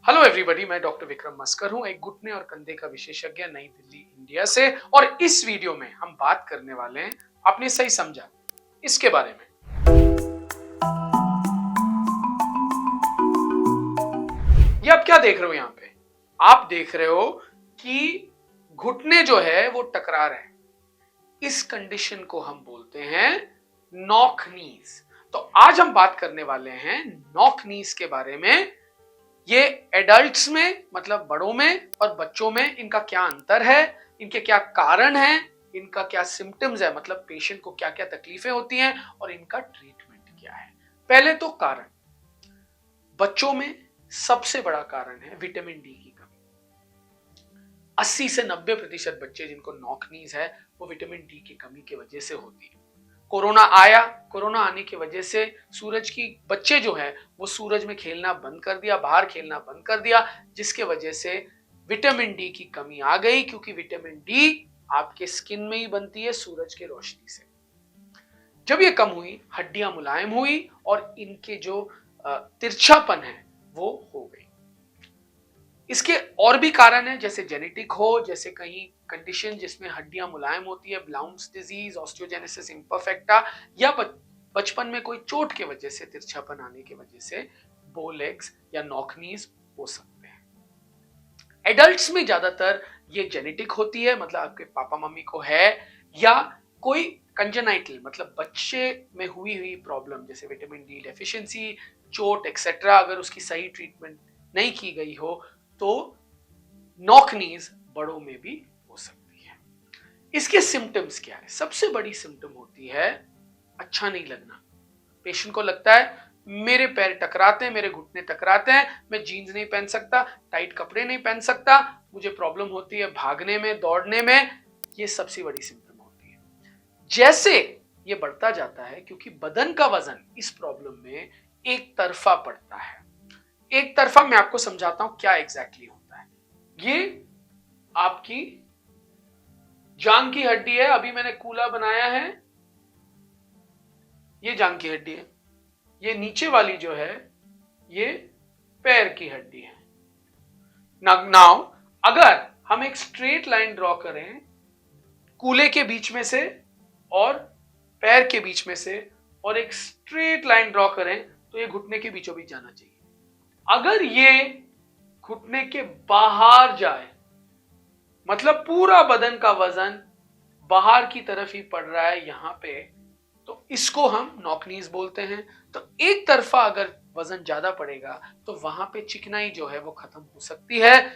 Hello everybody, मैं doctor Vikram मस्कर हूं, एक घुटने और कंधे का विशेषज्ञ नई दिल्ली इंडिया से। और इस वीडियो में हम बात करने वाले हैं, आपने सही समझा, इसके बारे में। ये आप क्या देख रहे हो यहाँ पे? आप देख रहे हो कि घुटने जो है वो टकरा रहे हैं। इस कंडीशन को हम बोलते हैं नॉक नीज। तो आज हम बात करने वाले हैं नॉक नीज के बारे में। ये एडल्ट्स में मतलब बड़ों में और बच्चों में इनका क्या अंतर है, इनके क्या कारण हैं, इनका क्या सिम्टम्स है, मतलब पेशेंट को क्या क्या तकलीफें होती हैं और इनका ट्रीटमेंट क्या है। पहले तो कारण, बच्चों में सबसे बड़ा कारण है विटामिन डी की कमी। 80 से 90% बच्चे जिनको नॉक नीज है वो विटामिन डी की कमी की वजह से होती है। कोरोना आया, कोरोना आने की वजह से सूरज की बच्चे जो है वो सूरज में खेलना बंद कर दिया, बाहर खेलना बंद कर दिया, जिसके वजह से विटामिन डी की कमी आ गई। क्योंकि विटामिन डी आपके स्किन में ही बनती है सूरज की रोशनी से। जब ये कम हुई, हड्डियां मुलायम हुई और इनके जो तिरछापन है वो हो गई। इसके और भी कारण है, जैसे जेनेटिक हो, जैसे कहीं कंडीशन जिसमें हड्डियां मुलायम होती है, ब्लाउन्स डिजीज, ऑस्टियोजेनेसिस इम्परफेक्टा, या बचपन में कोई चोट के वजह से, तिरछापन आने की वजह से बो लेग्स या नॉक नीज हो सकते हैं। एडल्ट्स में ज्यादातर ये जेनेटिक होती है, मतलब आपके पापा मम्मी को है, या कोई कंजेनाइटल मतलब बच्चे में हुई प्रॉब्लम, जैसे विटामिन डी डेफिशिएंसी, चोट एक्सेट्रा, अगर उसकी सही ट्रीटमेंट नहीं की गई हो तो नॉक नीज बड़ों में भी हो सकती है। इसके सिम्टम्स क्या है? सबसे बड़ी सिम्टम होती है अच्छा नहीं लगना। पेशेंट को लगता है मेरे पैर टकराते हैं, मेरे घुटने टकराते हैं, मैं जीन्स नहीं पहन सकता, टाइट कपड़े नहीं पहन सकता, मुझे प्रॉब्लम होती है भागने में, दौड़ने में। ये सबसे बड़ी सिम्टम होती है। जैसे ये बढ़ता जाता है, क्योंकि बदन का वजन इस प्रॉब्लम में एक तरफा पड़ता है। एक तरफा मैं आपको समझाता हूं क्या एग्जैक्टली होता है। ये आपकी जांघ की हड्डी है, अभी मैंने कूला बनाया है, ये जांघ की हड्डी है। ये नीचे वाली जो है ये पैर की हड्डी है। नाउ अगर हम एक स्ट्रेट लाइन ड्रॉ करें कूले के बीच में से और पैर के बीच में से, और एक स्ट्रेट लाइन ड्रॉ करें तो ये घुटने के बीचों बीच जाना चाहिए। अगर ये घुटने के बाहर जाए, मतलब पूरा बदन का वजन बाहर की तरफ ही पड़ रहा है यहां पे, तो इसको हम नॉक नीज बोलते हैं। तो एक तरफा अगर वजन ज्यादा पड़ेगा तो वहां पे चिकनाई जो है वो खत्म हो सकती है।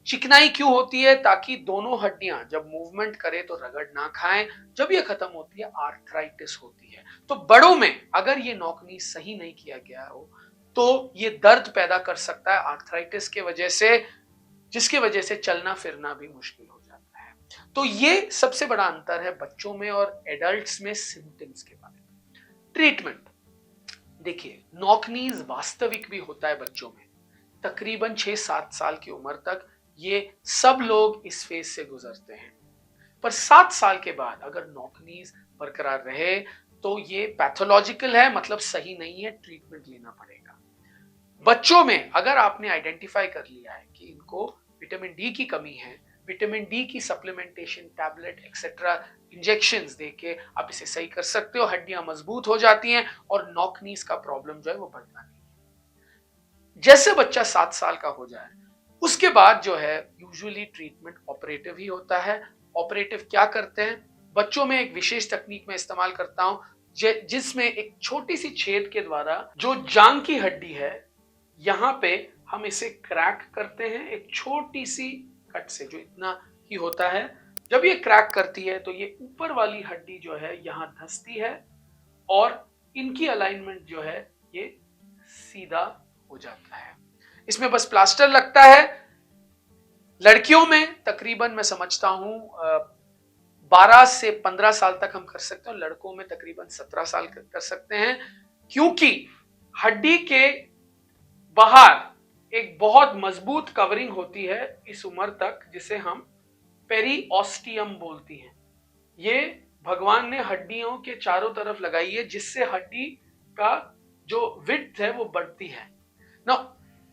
चिकनाई क्यों होती है? ताकि दोनों हड्डियां जब मूवमेंट करे तो रगड़ ना खाएं। जब ये खत्म होती है आर्थराइटिस होती है। तो बड़ों में अगर ये नॉक नीज सही नहीं किया गया हो तो ये दर्द पैदा कर सकता है आर्थराइटिस के वजह से, जिसकी वजह से चलना फिरना भी मुश्किल हो जाता है। तो ये सबसे बड़ा अंतर है बच्चों में और एडल्ट्स में सिम्टम्स के बारे में। ट्रीटमेंट देखिए, नॉक नीज वास्तविक भी होता है बच्चों में। तकरीबन 6-7 साल की उम्र तक ये सब लोग इस फेज से गुजरते हैं। पर 7 साल के बाद अगर नॉक नीज बरकरार रहे तो ये पैथोलॉजिकल है, मतलब सही नहीं है, ट्रीटमेंट लेना पड़ेगा। बच्चों में अगर आपने आइडेंटिफाई कर लिया है कि इनको विटामिन डी की कमी है, विटामिन डी की सप्लीमेंटेशन, टैबलेट एक्सेट्रा, इंजेक्शंस देके आप इसे सही कर सकते हो, हड्डियां मजबूत हो जाती हैं और नॉक नीज का प्रॉब्लम जो है वो बढ़ता नहीं है। जैसे बच्चा 7 साल का हो जाए उसके बाद जो है यूजुअली ट्रीटमेंट ऑपरेटिव ही होता है। ऑपरेटिव क्या करते हैं? बच्चों में एक विशेष तकनीक में इस्तेमाल करता हूं जिसमें एक छोटी सी छेद के द्वारा जो जांघ की हड्डी है यहां पे हम इसे क्रैक करते हैं, एक छोटी सी कट से जो इतना ही होता है। जब ये क्रैक करती है तो ये ऊपर वाली हड्डी जो है यहां धंसती है और इनकी अलाइनमेंट जो है ये सीधा हो जाता है। इसमें बस प्लास्टर लगता है। लड़कियों में तकरीबन मैं समझता हूं 12 से 15 साल तक हम कर सकते हैं, लड़कों में तकरीबन 17 साल कर सकते हैं, क्योंकि हड्डी के बाहर एक बहुत मजबूत कवरिंग होती है इस उम्र तक, जिसे हम पेरीओस्टियम बोलती हैं। ये भगवान ने हड्डियों के चारों तरफ लगाई है, जिससे हड्डी का जो विड्थ है वो बढ़ती है ना।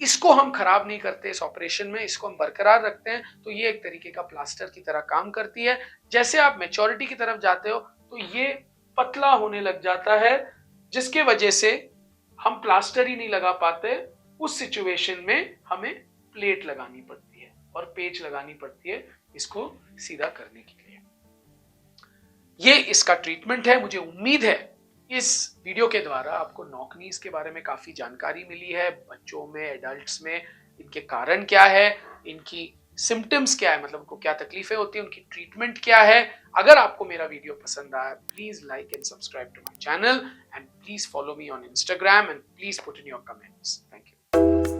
इसको हम खराब नहीं करते इस ऑपरेशन में, इसको हम बरकरार रखते हैं, तो ये एक तरीके का प्लास्टर की तरह काम करती है। जैसे आप मैच्योरिटी की तरफ जाते हो तो ये पतला होने लग जाता है, जिसके वजह से हम प्लास्टर ही नहीं लगा पाते। उस सिचुएशन में हमें प्लेट लगानी पड़ती है और पेच लगानी पड़ती है इसको सीधा करने के लिए। ये इसका ट्रीटमेंट है। मुझे उम्मीद है इस वीडियो के द्वारा आपको नॉक नीज के बारे में काफी जानकारी मिली है। बच्चों में, एडल्ट्स में इनके कारण क्या है, इनकी सिम्टम्स क्या है, मतलब उनको क्या तकलीफें होती है, उनकी ट्रीटमेंट क्या है। अगर आपको मेरा वीडियो पसंद आया, please like and subscribe to my channel and please follow me on Instagram and please put in your comments. Thank you.